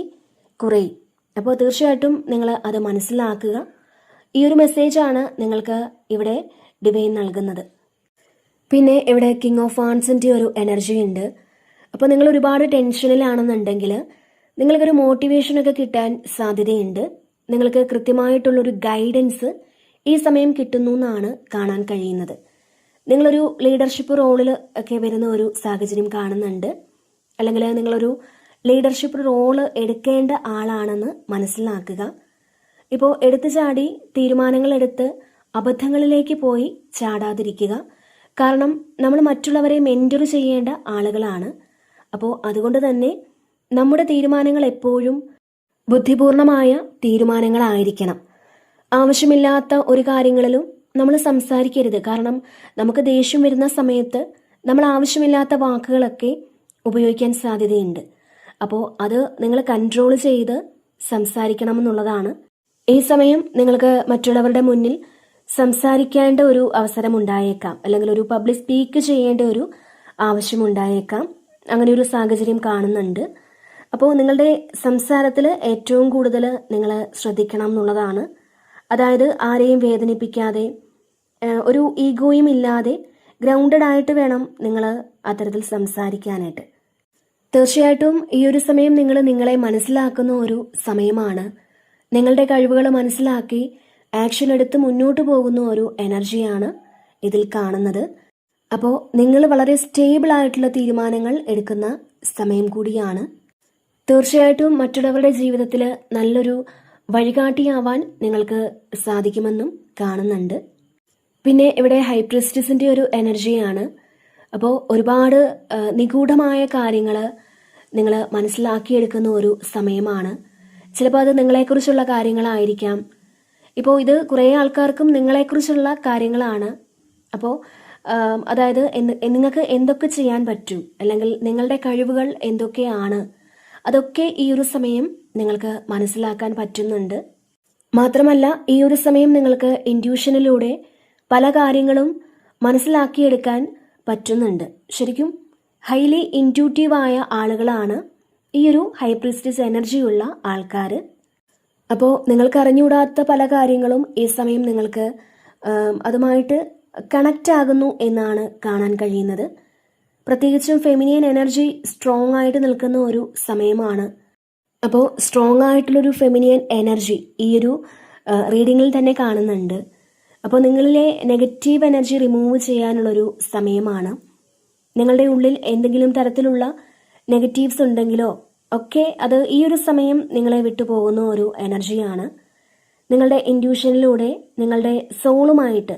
കുറയും. അപ്പോൾ തീർച്ചയായിട്ടും നിങ്ങൾ അത് മനസ്സിലാക്കുക. ഈ ഒരു മെസ്സേജാണ് നിങ്ങൾക്ക് ഇവിടെ ഡിവൈൻ നൽകുന്നത്. പിന്നെ ഇവിടെ കിങ് ഓഫ് വാൻസിൻ്റെ ഒരു എനർജി ഉണ്ട്. അപ്പോൾ നിങ്ങൾ ഒരുപാട് ടെൻഷനിലാണെന്നുണ്ടെങ്കിൽ നിങ്ങൾക്കൊരു മോട്ടിവേഷനൊക്കെ കിട്ടാൻ സാധ്യതയുണ്ട്. നിങ്ങൾക്ക് കൃത്യമായിട്ടുള്ളൊരു ഗൈഡൻസ് ഈ സമയം കിട്ടുന്നു എന്നാണ് കാണാൻ കഴിയുന്നത്. നിങ്ങളൊരു ലീഡർഷിപ്പ് റോളിൽ ഒക്കെ വരുന്ന ഒരു സാഹചര്യം കാണുന്നുണ്ട്. അല്ലെങ്കിൽ നിങ്ങളൊരു ലീഡർഷിപ്പ് റോള് എടുക്കേണ്ട ആളാണെന്ന് മനസ്സിലാക്കുക. ഇപ്പോൾ എടുത്തു ചാടി തീരുമാനങ്ങൾ എടുത്ത് അബദ്ധങ്ങളിലേക്ക് പോയി ചാടാതിരിക്കുക. കാരണം നമ്മൾ മറ്റുള്ളവരെ മെൻറ്റർ ചെയ്യേണ്ട ആളുകളാണ്. അപ്പോൾ അതുകൊണ്ട് തന്നെ നമ്മുടെ തീരുമാനങ്ങൾ എപ്പോഴും ബുദ്ധിപൂർണമായ തീരുമാനങ്ങളായിരിക്കണം. ആവശ്യമില്ലാത്ത ഒരു കാര്യങ്ങളിലും നമ്മൾ സംസാരിക്കരുത്. കാരണം നമുക്ക് ദേഷ്യം വരുന്ന സമയത്ത് നമ്മൾ ആവശ്യമില്ലാത്ത വാക്കുകളൊക്കെ ഉപയോഗിക്കാൻ സാധ്യതയുണ്ട്. അപ്പോൾ അത് നിങ്ങൾ കൺട്രോൾ ചെയ്ത് സംസാരിക്കണമെന്നുള്ളതാണ്. ഈ സമയം നിങ്ങൾക്ക് മറ്റുള്ളവരുടെ മുന്നിൽ സംസാരിക്കേണ്ട ഒരു അവസരം ഉണ്ടായേക്കാം, അല്ലെങ്കിൽ ഒരു പബ്ലിക് സ്പീക്ക് ചെയ്യേണ്ട ഒരു ആവശ്യമുണ്ടായേക്കാം. അങ്ങനെ ഒരു സാഹചര്യം കാണുന്നുണ്ട്. അപ്പോൾ നിങ്ങളുടെ സംസാരത്തിൽ ഏറ്റവും കൂടുതൽ നിങ്ങൾ ശ്രദ്ധിക്കണം എന്നുള്ളതാണ്. അതായത് ആരെയും വേദനിപ്പിക്കാതെ, ഒരു ഈഗോയും ഇല്ലാതെ ഗ്രൗണ്ടഡ് ആയിട്ട് വേണം നിങ്ങൾ അത്തരത്തിൽ സംസാരിക്കാനായിട്ട്. തീർച്ചയായിട്ടും ഈ ഒരു സമയം നിങ്ങൾ നിങ്ങളെ മനസ്സിലാക്കുന്ന ഒരു സമയമാണ്. നിങ്ങളുടെ കഴിവുകൾ മനസ്സിലാക്കി ആക്ഷൻ എടുത്ത് മുന്നോട്ട് പോകുന്ന ഒരു എനർജിയാണ് ഇതിൽ കാണുന്നത്. അപ്പോൾ നിങ്ങൾ വളരെ സ്റ്റേബിൾ ആയിട്ടുള്ള തീരുമാനങ്ങൾ എടുക്കുന്ന സമയം കൂടിയാണ്. തീർച്ചയായിട്ടും മറ്റുള്ളവരുടെ ജീവിതത്തിൽ നല്ലൊരു വഴികാട്ടിയാവാൻ നിങ്ങൾക്ക് സാധിക്കുമെന്നും കാണുന്നുണ്ട്. പിന്നെ ഇവിടെ ഹൈ പ്രീസ്റ്റസിൻ്റെ ഒരു എനർജിയാണ്. അപ്പോൾ ഒരുപാട് നിഗൂഢമായ കാര്യങ്ങൾ നിങ്ങൾ മനസ്സിലാക്കിയെടുക്കുന്ന ഒരു സമയമാണ്. ചിലപ്പോൾ അത് നിങ്ങളെക്കുറിച്ചുള്ള കാര്യങ്ങളായിരിക്കാം. ഇപ്പോൾ ഇത് കുറേ ആൾക്കാർക്കും നിങ്ങളെക്കുറിച്ചുള്ള കാര്യങ്ങളാണ്. അപ്പോൾ അതായത് നിങ്ങൾക്ക് എന്തൊക്കെ ചെയ്യാൻ പറ്റും, അല്ലെങ്കിൽ നിങ്ങളുടെ കഴിവുകൾ എന്തൊക്കെയാണ്, അതൊക്കെ ഈ ഒരു സമയം നിങ്ങൾക്ക് മനസ്സിലാക്കാൻ പറ്റുന്നുണ്ട്. മാത്രമല്ല ഈ ഒരു സമയം നിങ്ങൾക്ക് ഇൻറ്റ്യൂഷനിലൂടെ പല കാര്യങ്ങളും മനസ്സിലാക്കിയെടുക്കാൻ പറ്റുന്നുണ്ട്. ശരിക്കും ഹൈലി ഇൻറ്റ്യൂട്ടീവായ ആളുകളാണ് ഈ ഒരു ഹൈ പ്രീസ്റ്റസ് എനർജിയുള്ള ആൾക്കാർ. അപ്പോൾ നിങ്ങൾക്ക് അറിഞ്ഞുകൂടാത്ത പല കാര്യങ്ങളും ഈ സമയം നിങ്ങൾക്ക് അതുമായിട്ട് കണക്റ്റ് ആകുന്നു എന്നാണ് കാണാൻ കഴിയുന്നത്. പ്രത്യേകിച്ചും ഫെമിനിയൻ എനർജി സ്ട്രോങ് ആയിട്ട് നിൽക്കുന്ന ഒരു സമയമാണ്. അപ്പോൾ സ്ട്രോങ് ആയിട്ടുള്ളൊരു ഫെമിനിയൻ എനർജി ഈ ഒരു റീഡിങ്ങിൽ തന്നെ കാണുന്നുണ്ട്. അപ്പോൾ നിങ്ങളിലെ നെഗറ്റീവ് എനർജി റിമൂവ് ചെയ്യാനുള്ളൊരു സമയമാണ്. നിങ്ങളുടെ ഉള്ളിൽ എന്തെങ്കിലും തരത്തിലുള്ള നെഗറ്റീവ്സ് ഉണ്ടെങ്കിലോ ഒക്കെ അത് ഈ ഒരു സമയം നിങ്ങളെ വിട്ടുപോകുന്ന ഒരു എനർജിയാണ്. നിങ്ങളുടെ ഇൻറ്റ്യൂഷനിലൂടെ നിങ്ങളുടെ സോളുമായിട്ട്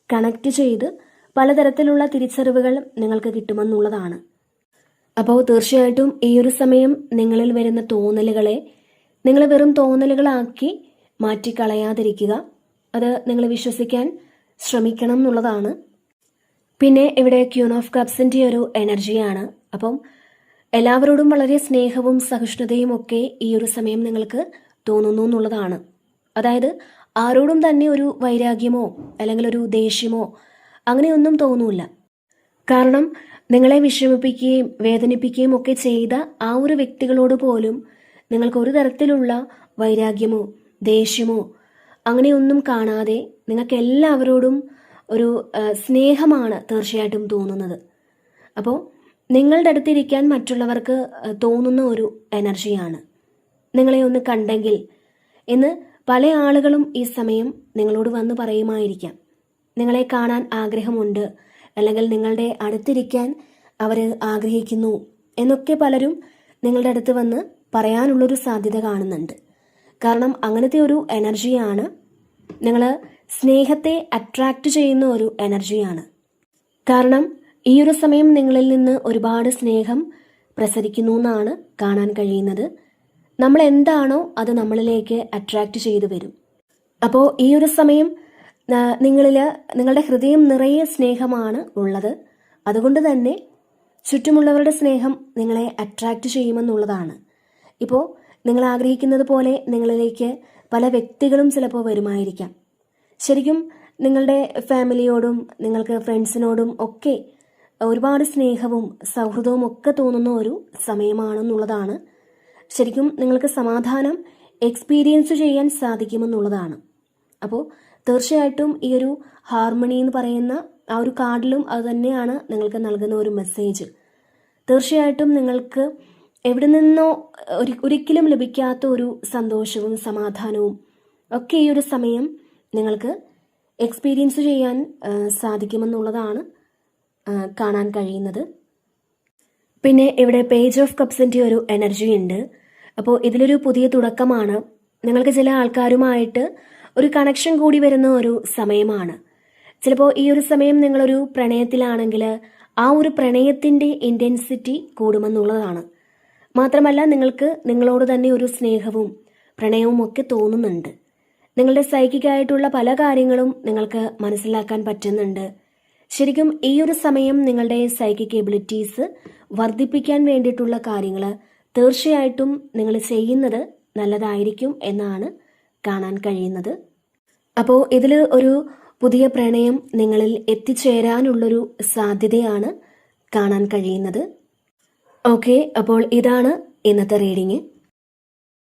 കണക്റ്റ് ചെയ്ത് പലതരത്തിലുള്ള തിരിച്ചറിവുകൾ നിങ്ങൾക്ക് കിട്ടുമെന്നുള്ളതാണ്. അപ്പോൾ തീർച്ചയായിട്ടും ഈ ഒരു സമയം നിങ്ങളിൽ വരുന്ന തോന്നലുകളെ നിങ്ങൾ വെറും തോന്നലുകളാക്കി മാറ്റിക്കളയാതിരിക്കുക. അത് നിങ്ങൾ വിശ്വസിക്കാൻ ശ്രമിക്കണം എന്നുള്ളതാണ്. പിന്നെ ഇവിടെ ക്യൂൻ ഓഫ് കപ്സിൻ്റെ ഒരു എനർജിയാണ്. അപ്പം എല്ലാവരോടും വളരെ സ്നേഹവും സഹിഷ്ണുതയും ഒക്കെ ഈ ഒരു സമയം നിങ്ങൾക്ക് തോന്നുന്നു എന്നുള്ളതാണ്. അതായത് ആരോടും തന്നെ ഒരു വൈരാഗ്യമോ അല്ലെങ്കിൽ ഒരു ദേഷ്യമോ അങ്ങനെയൊന്നും തോന്നൂല. കാരണം നിങ്ങളെ വിഷമിപ്പിക്കുകയും വേദനിപ്പിക്കുകയും ഒക്കെ ചെയ്ത ആ ഒരു വ്യക്തികളോട് പോലും നിങ്ങൾക്ക് ഒരു തരത്തിലുള്ള വൈരാഗ്യമോ ദേഷ്യമോ അങ്ങനെയൊന്നും കാണാതെ നിങ്ങൾക്ക് എല്ലാവരോടും ഒരു സ്നേഹമാണ് തീർച്ചയായിട്ടും തോന്നുന്നത്. അപ്പോൾ നിങ്ങളുടെ അടുത്തിരിക്കാൻ മറ്റുള്ളവർക്ക് തോന്നുന്ന ഒരു എനർജിയാണ്. നിങ്ങളെ ഒന്ന് കണ്ടെങ്കിൽ എന്ന് പല ആളുകളും ഈ സമയം നിങ്ങളോട് വന്ന് പറയുമായിരിക്കാം. നിങ്ങളെ കാണാൻ ആഗ്രഹമുണ്ട്, അല്ലെങ്കിൽ നിങ്ങളുടെ അടുത്തിരിക്കാൻ അവർ ആഗ്രഹിക്കുന്നു എന്നൊക്കെ പലരും നിങ്ങളുടെ അടുത്ത് വന്ന് പറയാനുള്ളൊരു സാധ്യത കാണുന്നുണ്ട്. കാരണം അങ്ങനത്തെ ഒരു എനർജിയാണ്. നിങ്ങൾ സ്നേഹത്തെ അട്രാക്റ്റ് ചെയ്യുന്ന ഒരു എനർജിയാണ്. കാരണം ഈ ഒരു സമയം നിങ്ങളിൽ നിന്ന് ഒരുപാട് സ്നേഹം പ്രസരിക്കുന്നു എന്നാണ് കാണാൻ കഴിയുന്നത്. നമ്മൾ എന്താണോ അത് നമ്മളിലേക്ക് അട്രാക്റ്റ് ചെയ്തു വരും. അപ്പോൾ ഈ ഒരു സമയം നിങ്ങളുടെ ഹൃദയം നിറയെ സ്നേഹമാണ് ഉള്ളത്. അതുകൊണ്ട് തന്നെ ചുറ്റുമുള്ളവരുടെ സ്നേഹം നിങ്ങളെ അട്രാക്റ്റ് ചെയ്യുമെന്നുള്ളതാണ്. ഇപ്പോൾ നിങ്ങൾ ആഗ്രഹിക്കുന്നത് പോലെ നിങ്ങളിലേക്ക് പല വ്യക്തികളും ചിലപ്പോൾ വരുമായിരിക്കാം. ശരിക്കും നിങ്ങളുടെ ഫാമിലിയോടും നിങ്ങൾക്ക് ഫ്രണ്ട്സിനോടും ഒക്കെ ഒരുപാട് സ്നേഹവും സൗഹൃദവും ഒക്കെ തോന്നുന്ന ഒരു സമയമാണെന്നുള്ളതാണ്. ശരിക്കും നിങ്ങൾക്ക് സമാധാനം എക്സ്പീരിയൻസ് ചെയ്യാൻ സാധിക്കുമെന്നുള്ളതാണ്. അപ്പോൾ തീർച്ചയായിട്ടും ഈ ഒരു ഹാർമണി എന്ന് പറയുന്ന ആ ഒരു കാർഡിലും അത് തന്നെയാണ് നിങ്ങൾക്ക് നൽകുന്ന ഒരു മെസ്സേജ്. തീർച്ചയായിട്ടും നിങ്ങൾക്ക് എവിടെ നിന്നോ ഒരിക്കലും ലഭിക്കാത്ത ഒരു സന്തോഷവും സമാധാനവും ഒക്കെ ഈ ഒരു സമയം നിങ്ങൾക്ക് എക്സ്പീരിയൻസ് ചെയ്യാൻ സാധിക്കുമെന്നുള്ളതാണ് കാണാൻ കഴിയുന്നത്. പിന്നെ ഇവിടെ പേജ് ഓഫ് കപ്സിൻ്റെ ഒരു എനർജി ഉണ്ട്. അപ്പോൾ ഇതിലൊരു പുതിയ തുടക്കമാണ്. നിങ്ങൾക്ക് ചില ആൾക്കാരുമായിട്ട് ഒരു കണക്ഷൻ കൂടി വരുന്ന ഒരു സമയമാണ്. ചിലപ്പോൾ ഈ ഒരു സമയം നിങ്ങളൊരു പ്രണയത്തിലാണെങ്കിൽ ആ ഒരു പ്രണയത്തിൻ്റെ ഇൻറ്റൻസിറ്റി കൂടുമെന്നുള്ളതാണ്. മാത്രമല്ല നിങ്ങൾക്ക് നിങ്ങളോട് തന്നെ ഒരു സ്നേഹവും പ്രണയവും ഒക്കെ തോന്നുന്നുണ്ട്. നിങ്ങളുടെ സൈക്കിക്കായിട്ടുള്ള പല കാര്യങ്ങളും നിങ്ങൾക്ക് മനസ്സിലാക്കാൻ പറ്റുന്നുണ്ട്. ശരിക്കും ഈ ഒരു സമയം നിങ്ങളുടെ സൈക്കിക് എബിലിറ്റീസ് വർദ്ധിപ്പിക്കാൻ വേണ്ടിയിട്ടുള്ള കാര്യങ്ങൾ തീർച്ചയായിട്ടും നിങ്ങൾ ചെയ്യുന്നത് നല്ലതായിരിക്കും എന്നാണ് കാണാൻ കഴിയുന്നത്. അപ്പോൾ ഇതിൽ ഒരു പുതിയ പ്രണയം നിങ്ങളിൽ എത്തിച്ചേരാനുള്ളൊരു സാധ്യതയാണ് കാണാൻ കഴിയുന്നത്. ഓക്കെ, അപ്പോൾ ഇതാണ് ഇന്നത്തെ റീഡിങ്.